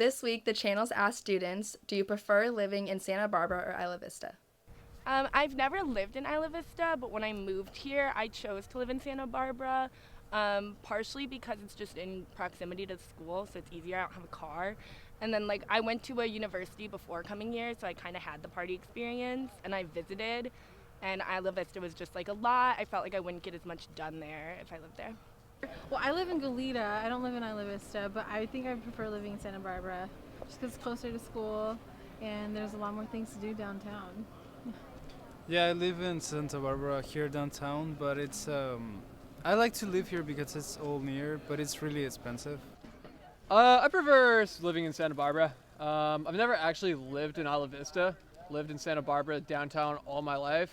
This week, the channel's asked students, do you prefer living in Santa Barbara or Isla Vista? I've never lived in Isla Vista, but when I moved here, I chose to live in Santa Barbara, partially because it's just in proximity to school, so it's easier. I don't have a car. And then, I went to a university before coming here, so I kind of had the party experience, and I visited, and Isla Vista was just, a lot. I felt like I wouldn't get as much done there if I lived there. Well, I live in Goleta. I don't live in Isla Vista, but I think I prefer living in Santa Barbara just because it's closer to school and there's a lot more things to do downtown. Yeah, I live in Santa Barbara here downtown, but it's I like to live here because it's all near, but it's really expensive. I prefer living in Santa Barbara. I've never actually lived in Isla Vista. Lived in Santa Barbara downtown all my life.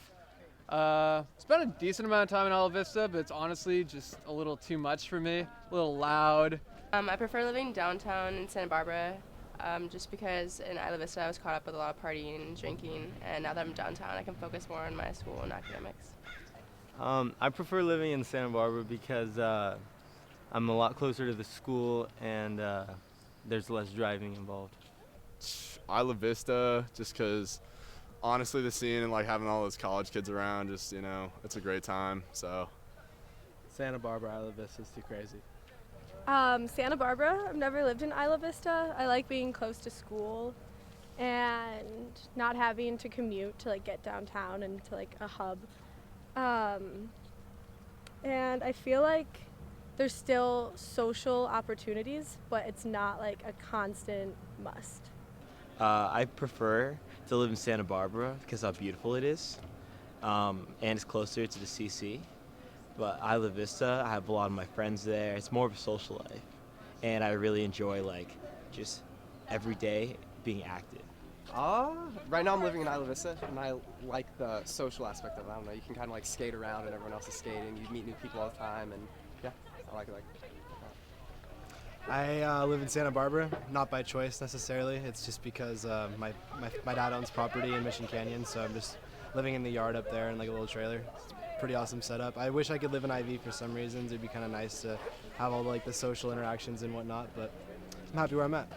Spent a decent amount of time in Isla Vista, but it's honestly just a little too much for me. A little loud. I prefer living downtown in Santa Barbara, just because in Isla Vista I was caught up with a lot of partying and drinking, and now that I'm downtown I can focus more on my school and academics. I prefer living in Santa Barbara because I'm a lot closer to the school and there's less driving involved. Isla Vista, just because honestly the scene and having all those college kids around, just it's a great time. So Santa Barbara, Isla Vista is too crazy. Santa Barbara. I've never lived in Isla Vista. I like being close to school and not having to commute to get downtown and to a hub. And I feel like there's still social opportunities, but it's not a constant must. I prefer to live in Santa Barbara because how beautiful it is, and it's closer to the CC. But Isla Vista, I have a lot of my friends there. It's more of a social life, and I really enjoy just every day being active. Right now I'm living in Isla Vista, and I like the social aspect of it. I don't know, you can kind of skate around and everyone else is skating. You meet new people all the time, and yeah, I like it. I live in Santa Barbara, not by choice necessarily. It's just because my dad owns property in Mission Canyon, so I'm just living in the yard up there in a little trailer. It's a pretty awesome setup. I wish I could live in IV for some reasons. It'd be kind of nice to have all the social interactions and whatnot, but I'm happy where I'm at.